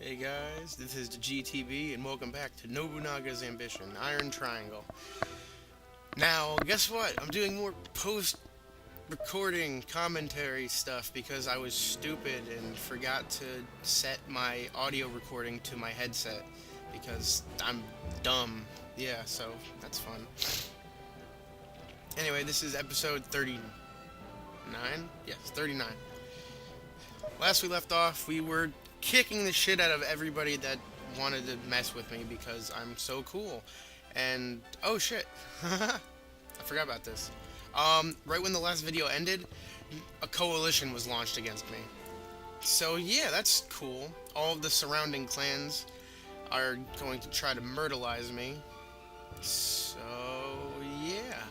Hey guys, this is the GTB and welcome back to Nobunaga's Ambition, Iron Triangle. Now, guess what? I'm doing more post-recording commentary stuff because I was stupid and forgot to set my audio recording to my headset because I'm dumb. Yeah, so that's fun. Anyway, this is episode 39? Yes, 39. Last we left off, we were kicking the shit out of everybody that wanted to mess with me because I'm so cool. And, oh shit, I forgot about this. Right when the last video ended, a coalition was launched against me. So yeah, that's cool. All of the surrounding clans are going to try to myrtleize me. So, yeah.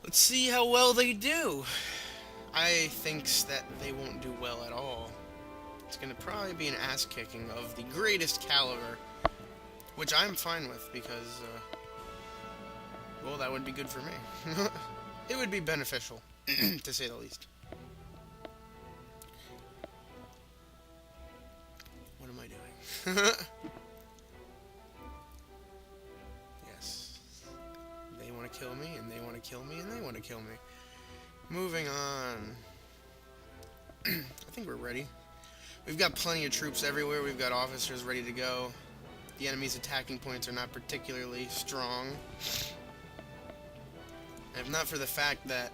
Let's see how well they do. I thinks that they won't do well at all. It's gonna probably be an ass-kicking of the greatest caliber, which I'm fine with because, well, that would be good for me. It would be beneficial, to say the least. What am I doing? Yes. They want to kill me, and they want to kill me, and they want to kill me. Moving on. I think we're ready. We've got plenty of troops everywhere. We've got officers ready to go. The enemy's attacking points are not particularly strong. If not for the fact that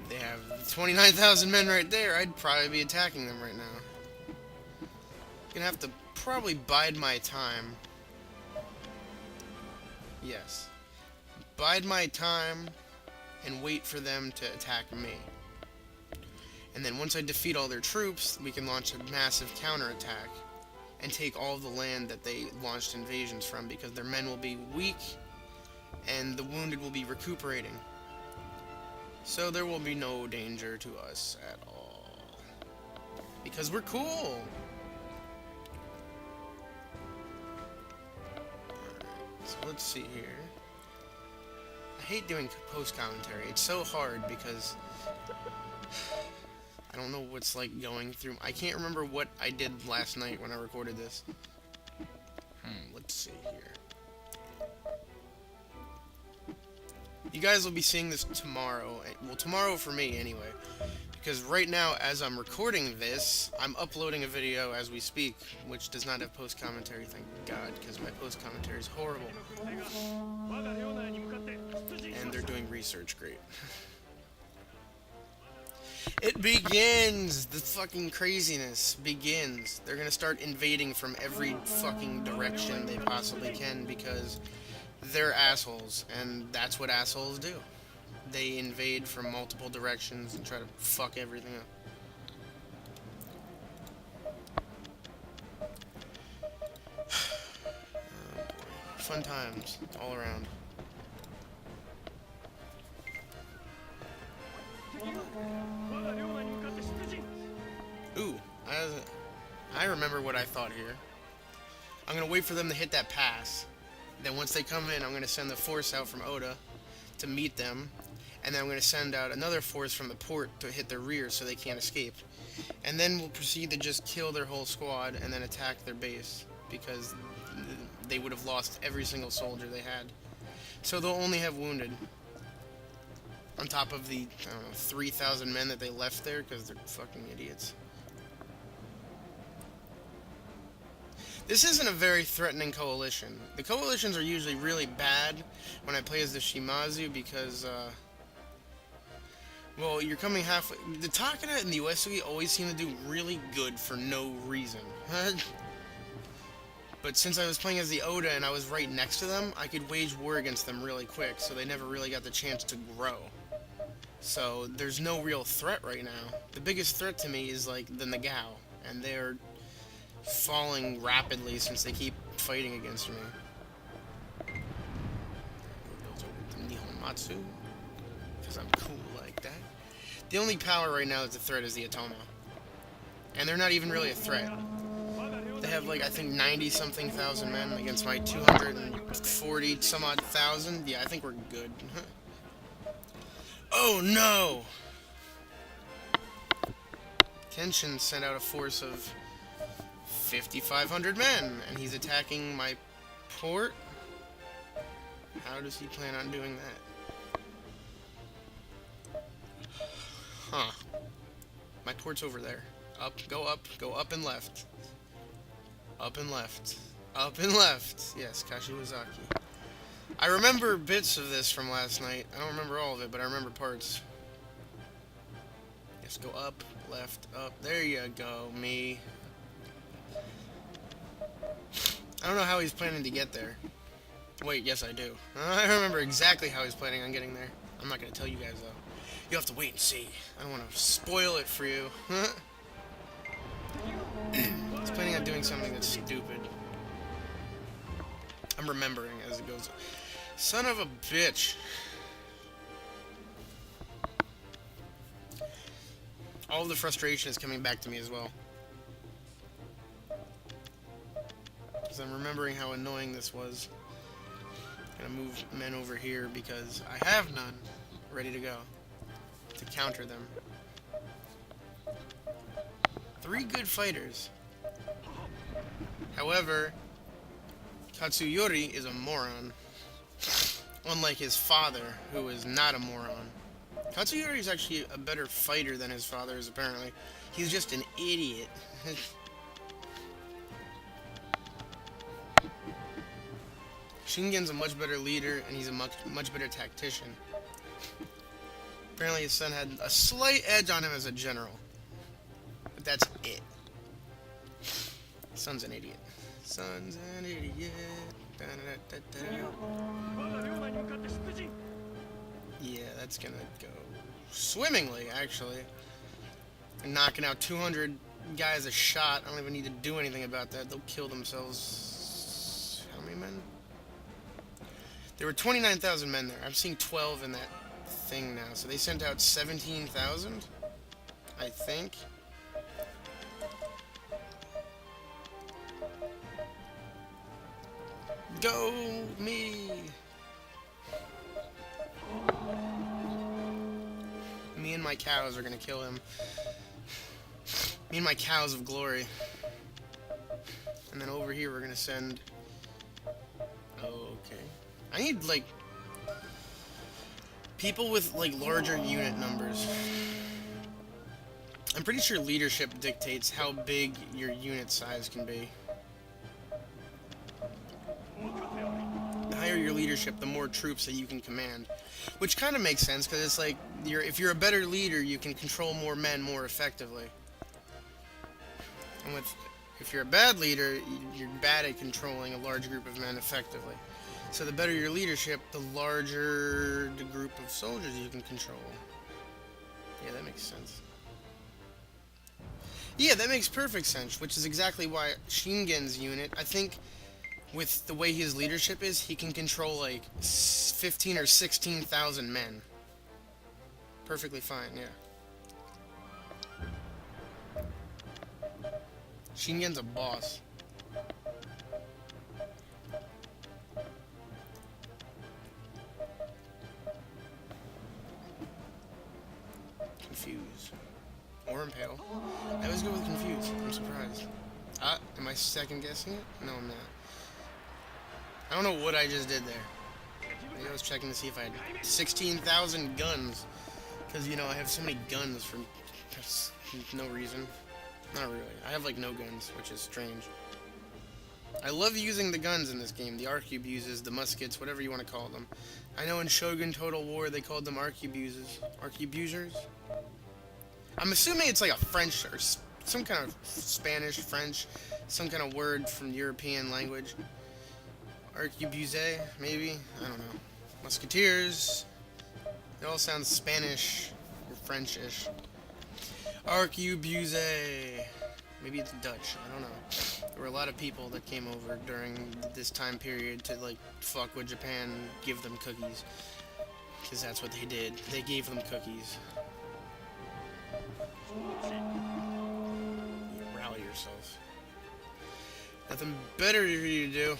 they have 29,000 men right there, I'd probably be attacking them right now. Gonna have to probably bide my time. Yes. Bide my time and wait for them to attack me. And then once I defeat all their troops, we can launch a massive counterattack and take all of the land that they launched invasions from because their men will be weak and the wounded will be recuperating. So there will be no danger to us at all. Because we're cool! Alright, so let's see here. I hate doing post-commentary. It's so hard because I don't know what's like going through. I can't remember what I did last night when I recorded this. Let's see here. You guys will be seeing this tomorrow. Well, tomorrow for me anyway. Because right now, as I'm recording this, I'm uploading a video as we speak, which does not have post-commentary, thank God, because my post-commentary is horrible. And they're doing research great. It begins! The fucking craziness begins. They're gonna start invading from every fucking direction they possibly can because they're assholes, and that's what assholes do. They invade from multiple directions and try to fuck everything up. Oh boy. Fun times all around. Ooh, I remember what I thought here. I'm gonna wait for them to hit that pass. Then once they come in, I'm gonna send the force out from Oda to meet them. And then I'm gonna send out another force from the port to hit their rear so they can't escape. And then we'll proceed to just kill their whole squad and then attack their base. Because they would have lost every single soldier they had. So they'll only have wounded. On top of the, I don't know, 3,000 men that they left there because they're fucking idiots. This isn't a very threatening coalition. The coalitions are usually really bad when I play as the Shimazu because, well, you're coming halfway. The Takana and the Uesui always seem to do really good for no reason. But since I was playing as the Oda and I was right next to them, I could wage war against them really quick, so they never really got the chance to grow. So there's no real threat right now. The biggest threat to me is like the Nagao, and they're falling rapidly since they keep fighting against me. Those over to Nihonmatsu, because I'm cool like that. The only power right now that's a threat is the Atoma. And they're not even really a threat. They have like, I think 90-something thousand men against my 240 some odd thousand. Yeah, I think we're good. Oh no! Kenshin sent out a force of 5,500 men, and he's attacking my port. How does he plan on doing that? Huh. My port's over there. Up, go up and left. Up and left. Up and left. Yes, Kashiwazaki. I remember bits of this from last night. I don't remember all of it, but I remember parts. Yes, go up, left, up. There you go, me. I don't know how he's planning to get there. Wait, yes I do. I remember exactly how he's planning on getting there. I'm not going to tell you guys, though. You'll have to wait and see. I don't want to spoil it for you. He's planning on doing something that's stupid. I'm remembering as it goes. Son of a bitch. All the frustration is coming back to me as well. Because I'm remembering how annoying this was. I'm gonna move men over here because I have none ready to go to counter them. 3 good fighters. However, Katsuyori is a moron. Unlike his father, who is not a moron. Katsuyori is actually a better fighter than his father is, apparently. He's just an idiot. Shingen's a much better leader, and he's a much better tactician. Apparently his son had a slight edge on him as a general. But that's it. Son's an idiot. Son's an idiot. Yeah, that's gonna go swimmingly, actually. Knocking out 200 guys a shot. I don't even need to do anything about that. They'll kill themselves. How many men? There were 29,000 men there. I'm seeing 12 in that thing now. So they sent out 17,000, I think. Go me! Me and my cows are gonna kill him. Me and my cows of glory. And then over here we're gonna send... Okay. I need, like... people with, like, larger unit numbers. I'm pretty sure leadership dictates how big your unit size can be. The higher your leadership, the more troops that you can command. Which kind of makes sense, because it's like, if you're a better leader, you can control more men more effectively. And if you're a bad leader, you're bad at controlling a large group of men effectively. So the better your leadership, the larger the group of soldiers you can control. Yeah, that makes sense. Yeah, that makes perfect sense, which is exactly why Shingen's unit, I think, with the way his leadership is, he can control like 15 or 16,000 men. Perfectly fine, yeah. Shingen's a boss. Confuse. Or impale. I always go with confuse. I'm surprised. Am I second guessing it? No, I'm not. I don't know what I just did there. Maybe I was checking to see if I had 16,000 guns. Because, you know, I have so many guns for no reason. Not really. I have, like, no guns, which is strange. I love using the guns in this game. The arquebuses, the muskets, whatever you want to call them. I know in Shogun Total War they called them arquebuses. Arquebusers? I'm assuming it's like a French or some kind of Spanish, French, some kind of word from European language. Arquebuse, maybe? I don't know. Musketeers. It all sounds Spanish or French-ish. Arquebuse. Maybe it's Dutch. I don't know. There were a lot of people that came over during this time period to, like, fuck with Japan, give them cookies. Because that's what they did. They gave them cookies. Rally yourself. Nothing better for you to do.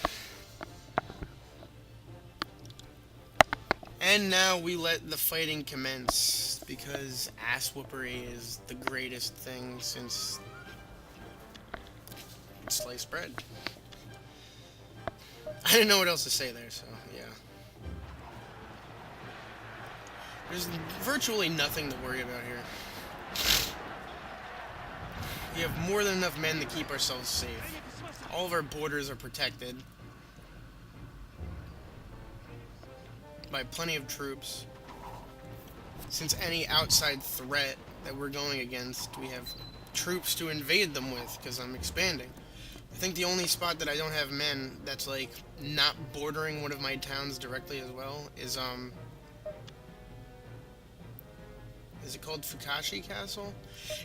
And now we let the fighting commence, because ass whoopery is the greatest thing since sliced bread. I didn't know what else to say there, so yeah. There's virtually nothing to worry about here. We have more than enough men to keep ourselves safe. All of our borders are protected by plenty of troops. Since any outside threat that we're going against, we have troops to invade them with, because I'm expanding. I think the only spot that I don't have men that's, like, not bordering one of my towns directly as well is it called Fukashi Castle?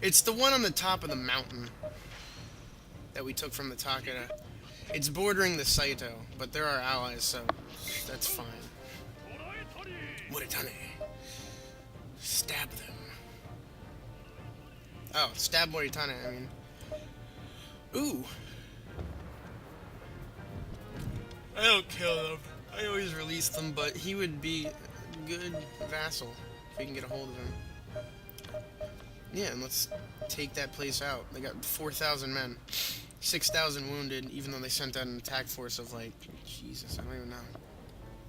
It's the one on the top of the mountain that we took from the Takeda. It's bordering the Saito, but they're our allies, so that's fine. Muritane. Stab them. Oh, stab Moritane, I mean. Ooh. I don't kill them. I always release them, but he would be a good vassal if we can get a hold of him. Yeah, and let's take that place out. They got 4,000 men. 6,000 wounded, even though they sent out an attack force of, like, Jesus, I don't even know.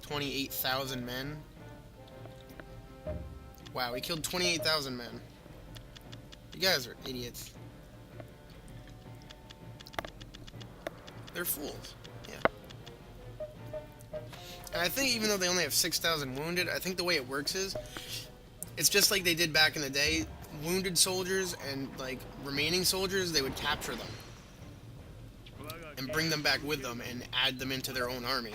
28,000 men? Wow, we killed 28,000 men. You guys are idiots. They're fools. Yeah. And I think even though they only have 6,000 wounded, I think the way it works is, it's just like they did back in the day. Wounded soldiers and, like, remaining soldiers, they would capture them. And bring them back with them and add them into their own army.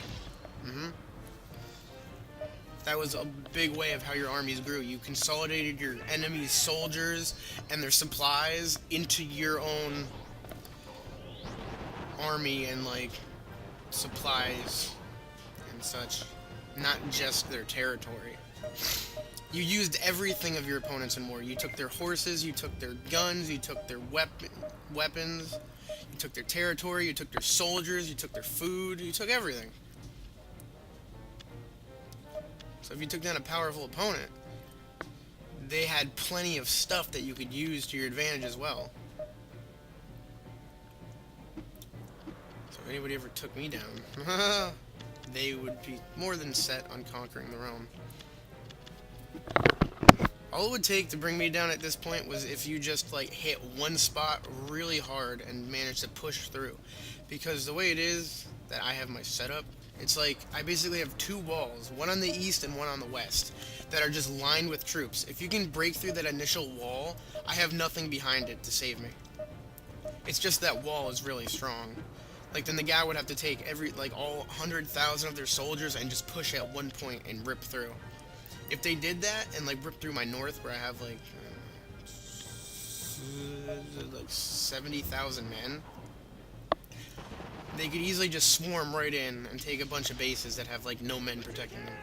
That was a big way of how your armies grew. You consolidated your enemy's soldiers and their supplies into your own army and, like, supplies and such. Not just their territory. You used everything of your opponents in war. You took their horses, you took their guns, you took their weapons, you took their territory, you took their soldiers, you took their food, you took everything. So if you took down a powerful opponent, they had plenty of stuff that you could use to your advantage as well. So if anybody ever took me down, they would be more than set on conquering the realm. All it would take to bring me down at this point was if you just, like, hit one spot really hard and managed to push through. Because the way it is that I have my setup, it's like I basically have two walls, one on the east and one on the west, that are just lined with troops. If you can break through that initial wall, I have nothing behind it to save me. It's just that wall is really strong. Like, then the guy would have to take all 100,000 of their soldiers and just push at one point and rip through. If they did that and, like, rip through my north where I have, like 70,000 men, they could easily just swarm right in and take a bunch of bases that have, like, no men protecting them.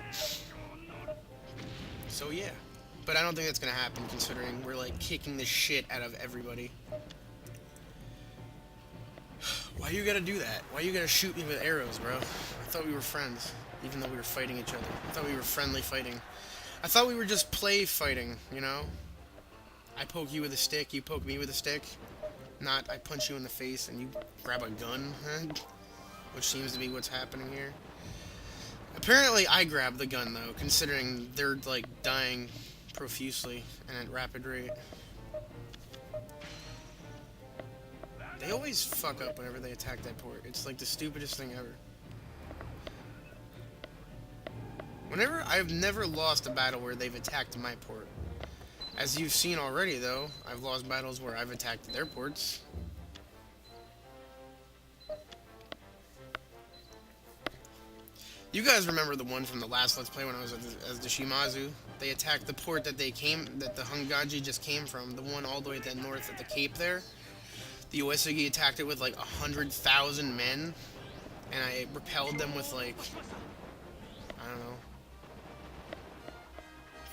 So, yeah. But I don't think that's gonna happen, considering we're, like, kicking the shit out of everybody. Why you gotta do that? Why you gotta shoot me with arrows, bro? I thought we were friends, even though we were fighting each other. I thought we were friendly fighting. I thought we were just play fighting, you know? I poke you with a stick, you poke me with a stick. Not, I punch you in the face and you grab a gun, which seems to be what's happening here. Apparently I grab the gun, though, considering they're, like, dying profusely and at rapid rate. They always fuck up whenever they attack that port. It's, like, the stupidest thing ever. I've never lost a battle where they've attacked my port. As you've seen already, though, I've lost battles where I've attacked their ports. You guys remember the one from the last Let's Play when I was as the Shimazu? They attacked the port that the Hongaji just came from, the one all the way at the north at the Cape there. The Uesugi attacked it with, like, 100,000 men, and I repelled them with, like, I don't know,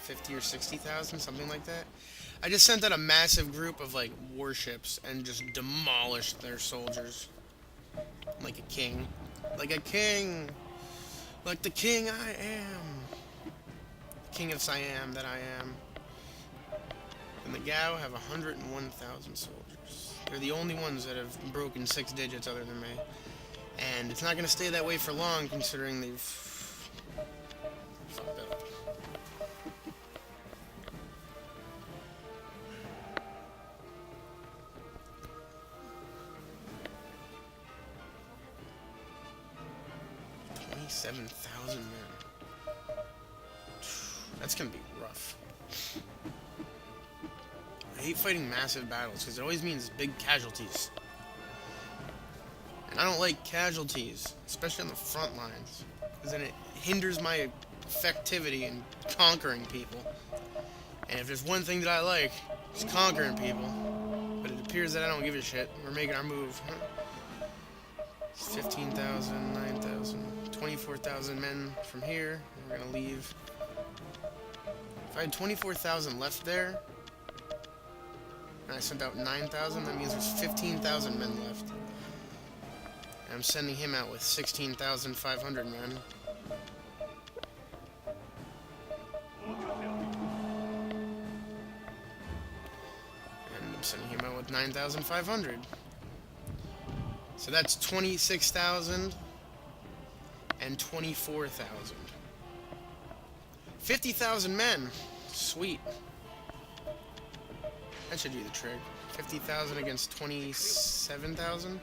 50 or 60,000, something like that. I just sent out a massive group of, like, warships and just demolished their soldiers. Like a king. Like a king! Like the king I am! King of Siam that I am. And the Gao have 101,000 soldiers. They're the only ones that have broken 6 digits other than me. And it's not going to stay that way for long, considering they've fucked up. $27,000 men. That's going to be rough. I hate fighting massive battles because it always means big casualties. And I don't like casualties, especially on the front lines, because then it hinders my effectivity in conquering people. And if there's one thing that I like, it's conquering people. But it appears that I don't give a shit. We're making our move. It's 15,000, 9,000, 24,000 men from here. We're gonna leave. If I had 24,000 left there, and I sent out 9,000, that means there's 15,000 men left. And I'm sending him out with 16,500 men. And I'm sending him out with 9,500. So that's 26,000 and 24,000. 50,000 men. Sweet. That should do the trick. 50,000 against 27,000.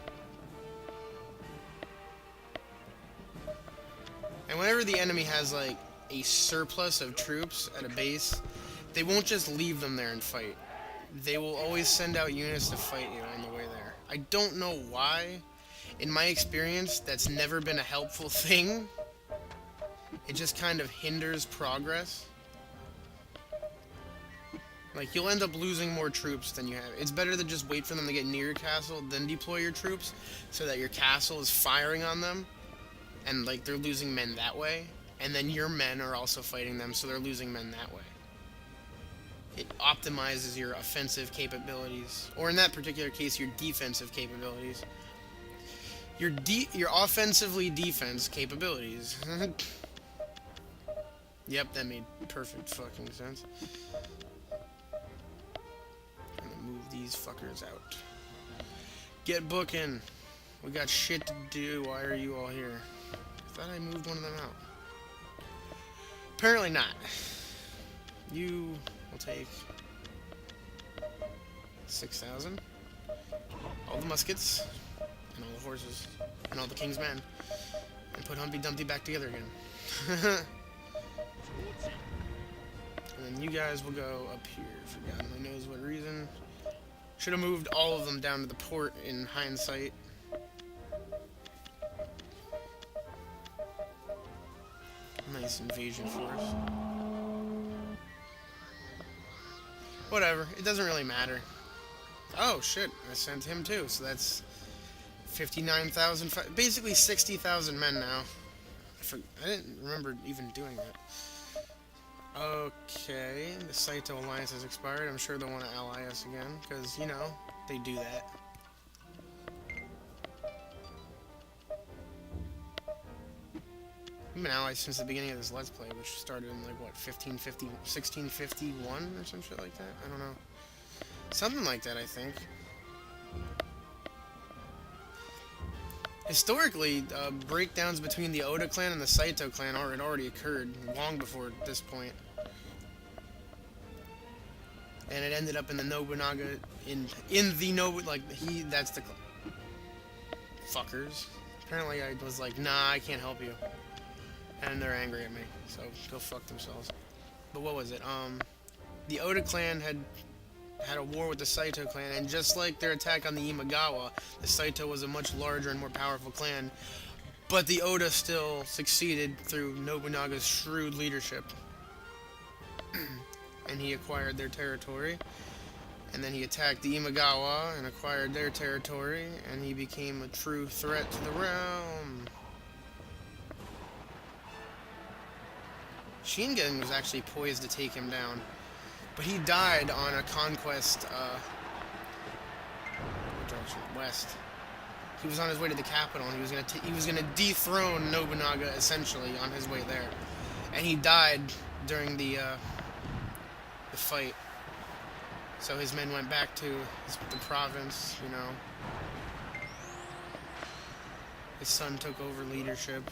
And whenever the enemy has, like, a surplus of troops at a base, they won't just leave them there and fight. They will always send out units to fight you on the way there. I don't know why. In my experience, that's never been a helpful thing. It just kind of hinders progress. Like, you'll end up losing more troops than you have. It's better to just wait for them to get near your castle, then deploy your troops, so that your castle is firing on them, and, like, they're losing men that way, and then your men are also fighting them, so they're losing men that way. It optimizes your offensive capabilities, or in that particular case, your defensive capabilities. Your offensively defense capabilities. Yep, that made perfect fucking sense. I'm gonna move these fuckers out. Get booking. We got shit to do. Why are you all here? I thought I moved one of them out. Apparently not. You will take 6,000. All the muskets. And all the horses. And all the king's men. And put Humpty Dumpty back together again. And then you guys will go up here for God only knows what reason. Should have moved all of them down to the port in hindsight. Nice invasion force. Whatever, it doesn't really matter. Oh shit, I sent him too, so that's 59,000, basically 60,000 men now. I didn't remember even doing that. Okay, the Saito alliance has expired. I'm sure they'll want to ally us again, because, you know, they do that. We've been allies since the beginning of this Let's Play, which started in, like, what, 1651 or some shit like that? I don't know. Something like that, I think. Historically, breakdowns between the Oda Clan and the Saito Clan had already occurred long before this point. And it ended up in the Nobunaga, that's the fuckers. Apparently I was like, nah, I can't help you. And they're angry at me, so go fuck themselves. But what was it? The Oda Clan had a war with the Saito Clan, and just like their attack on the Imagawa, the Saito was a much larger and more powerful clan, but the Oda still succeeded through Nobunaga's shrewd leadership. And he acquired their territory, and then he attacked the Imagawa and acquired their territory, and he became a true threat to the realm. Shingen was actually poised to take him down, but he died on a conquest, what direction? West. He was on his way to the capital, and he was gonna dethrone Nobunaga, essentially, on his way there. And he died during the fight. So his men went back to the province, you know. His son took over leadership.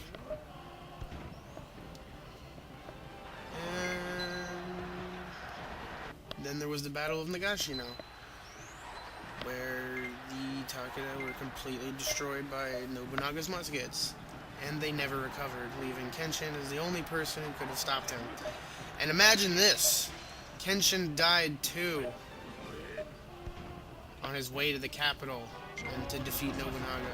And then there was the Battle of Nagashino, where the Takeda were completely destroyed by Nobunaga's muskets, and they never recovered, leaving Kenshin as the only person who could have stopped him. And imagine this, Kenshin died too, on his way to the capital, and to defeat Nobunaga.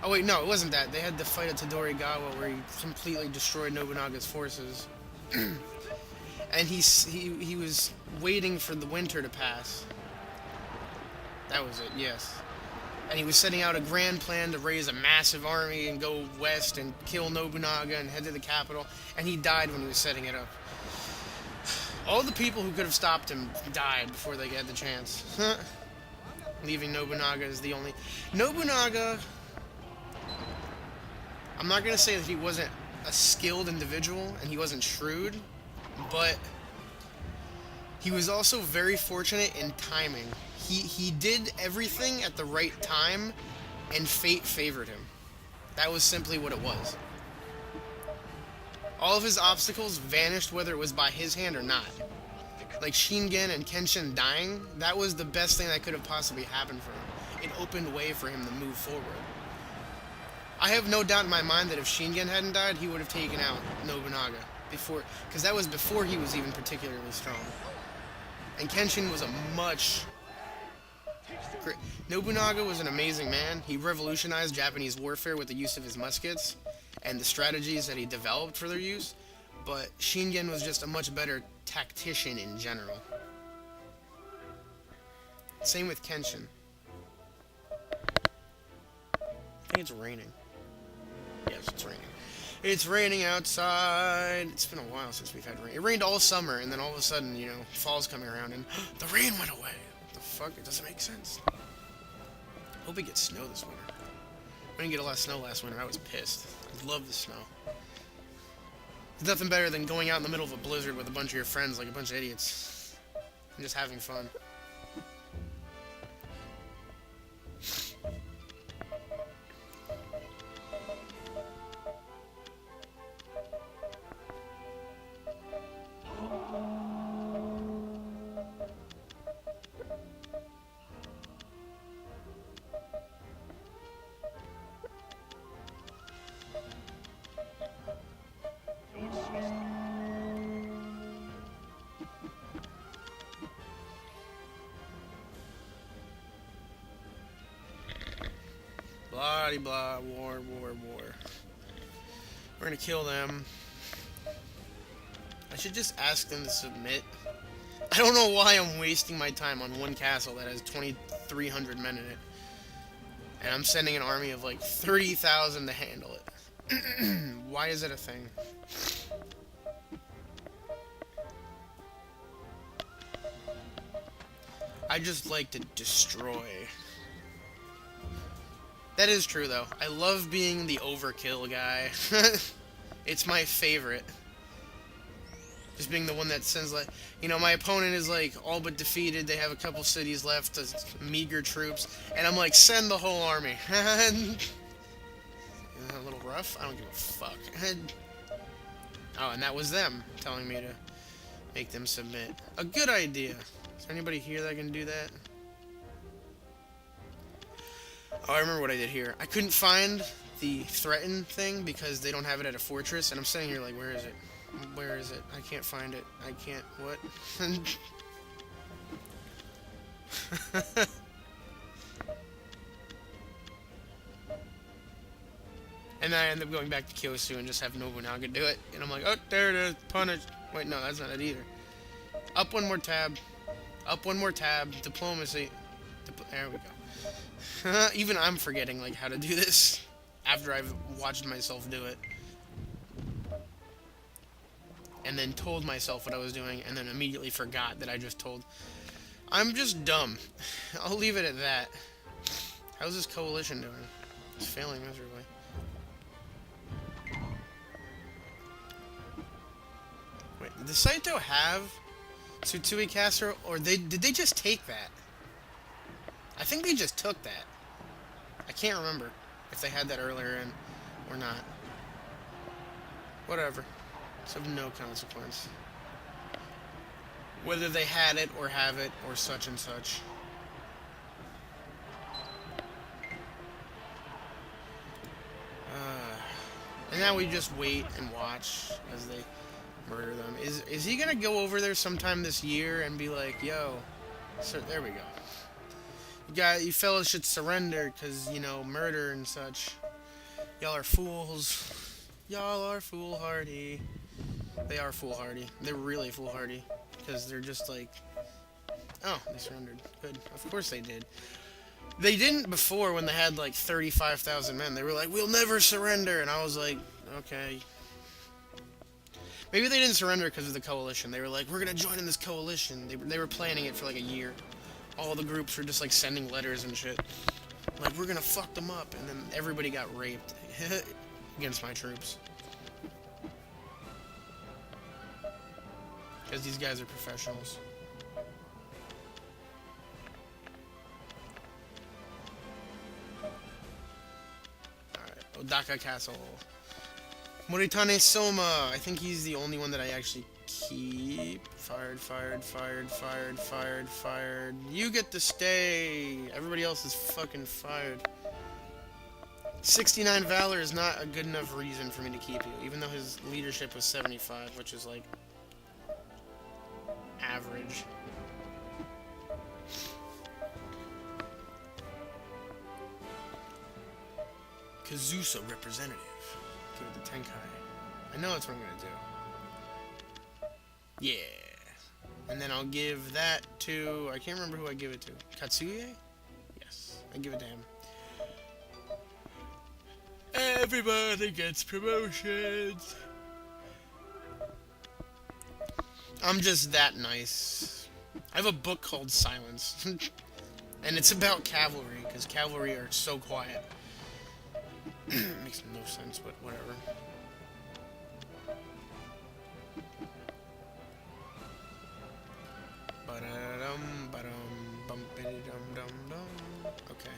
Oh wait, no, it wasn't that. They had the fight at Tadorigawa, where he completely destroyed Nobunaga's forces. And he was waiting for the winter to pass. That was it, yes. And he was setting out a grand plan to raise a massive army and go west and kill Nobunaga and head to the capital. And he died when he was setting it up. All the people who could have stopped him died before they had the chance. Leaving Nobunaga as the only... Nobunaga... I'm not going to say that he wasn't a skilled individual and he wasn't shrewd, but he was also very fortunate in timing. He did everything at the right time, and fate favored him. That was simply what it was. All of his obstacles vanished whether it was by his hand or not. Like Shingen and Kenshin dying, that was the best thing that could have possibly happened for him. It opened way for him to move forward. I have no doubt in my mind that if Shingen hadn't died, he would have taken out Nobunaga. Because that was before he was even particularly strong. And Kenshin was a much... Nobunaga was an amazing man. He revolutionized Japanese warfare with the use of his muskets and the strategies that he developed for their use, but Shingen was just a much better tactician in general. Same with Kenshin. I think it's raining. Yes, it's raining. It's raining outside. It's been a while since we've had rain. It rained all summer, and then all of a sudden, you know, fall's coming around, and the rain went away. What the fuck? It doesn't make sense. Hope we get snow this winter. We didn't get a lot of snow last winter. I was pissed. I love the snow. There's nothing better than going out in the middle of a blizzard with a bunch of your friends like a bunch of idiots. And just having fun. Blah, blah, war. We're gonna kill them. I should just ask them to submit. I don't know why I'm wasting my time on one castle that has 2,300 men in it. And I'm sending an army of like 30,000 to handle it. Why is it a thing? I just like to destroy. That is true, though. I love being the overkill guy. It's my favorite. Just being the one that sends, like... You know, my opponent is, like, all but defeated. They have a couple cities left, meager troops. And I'm like, send the whole army. A little rough? I don't give a fuck. Oh, and that was them telling me to make them submit. A good idea. Is there anybody here that can do that? Oh, I remember what I did here. I couldn't find the threaten thing because they don't have it at a fortress, and I'm sitting here like, where is it? Where is it? I can't find it. I can't... What? And then I end up going back to Kyosu and just have Nobunaga do it. And I'm like, oh, there it is. Punish. Wait, no, that's not it either. Up one more tab. Up one more tab. Diplomacy. There we go. Even I'm forgetting, like, how to do this after I've watched myself do it. And then told myself what I was doing, and then immediately forgot that I just told. I'm just dumb. I'll leave it at that. How's this coalition doing? It's failing miserably. Wait, does Saito have Tsutsui Castle, or did they just take that? I think they just took that. I can't remember if they had that earlier in or not. Whatever. It's of no consequence. Whether they had it or have it or such and such. And now we just wait and watch as they murder them. Is he gonna go over there sometime this year and be like, yo, so there we go. You fellas should surrender because, you know, murder and such. Y'all are fools. Y'all are foolhardy. They are foolhardy. They're really foolhardy because they're just like, oh, they surrendered. Good. Of course they did. They didn't before when they had like 35,000 men. They were like, we'll never surrender. And I was like, okay. Maybe they didn't surrender because of the coalition. They were like, we're going to join in this coalition. They were planning it for like a year. All the groups were just like sending letters and shit. Like, we're going to fuck them up. And then everybody got raped against my troops. Because these guys are professionals. Oda Castle. Moritane Soma. I think he's the only one that I actually keep. Fired, fired, fired, fired, fired, fired. You get to stay. Everybody else is fucking fired. 69 Valor is not a good enough reason for me to keep you, even though his leadership was 75, which is like average. Kazusa representative. Give it to Tenkai. I know that's what I'm gonna do. Yeah. And then I'll give that to... I can't remember who I give it to. Katsuye? Yes. I give it to him. Everybody gets promotions. I'm just that nice. I have a book called Silence. And it's about cavalry, because cavalry are so quiet. Makes no sense, but whatever. Okay.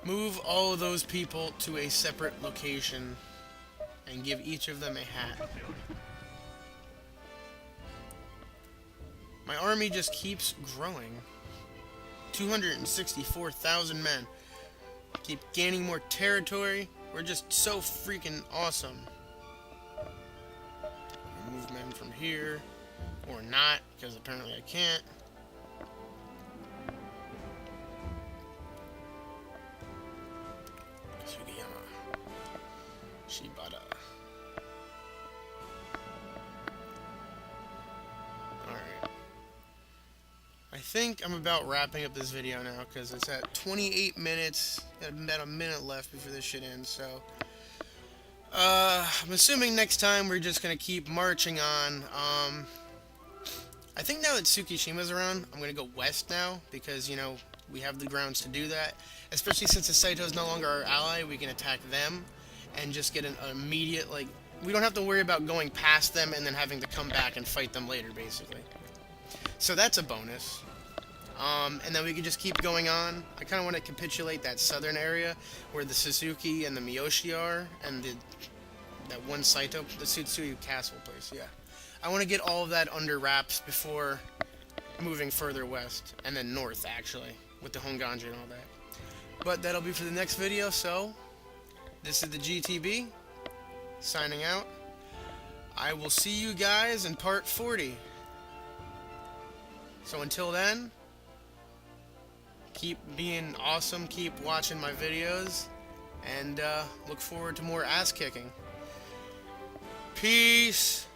Move all of those people to a separate location and give each of them a hat. My army just keeps growing. 264,000 men. Keep gaining more territory. We're just so freaking awesome. Move men from here. Or not, because apparently I can't. Sugiyama. Shibata. Alright. I think I'm about wrapping up this video now, because it's at 28 minutes. Got about a minute left before this shit ends, so... I'm assuming next time we're just gonna keep marching on. I think now that Tsukishima's around, I'm gonna go west now, because, you know, we have the grounds to do that. Especially since the Saito's no longer our ally, we can attack them, and just get an immediate, like... We don't have to worry about going past them and then having to come back and fight them later, basically. So that's a bonus. And then we can just keep going on. I kind of want to capitulate that southern area where the Suzuki and the Miyoshi are, and that one Saito, the Tsutsui Castle place, yeah. I want to get all of that under wraps before moving further west, and then north, actually, with the Honganji and all that. But that'll be for the next video, so this is the GTB, signing out. I will see you guys in part 40. So until then, keep being awesome, keep watching my videos, and look forward to more ass kicking. Peace!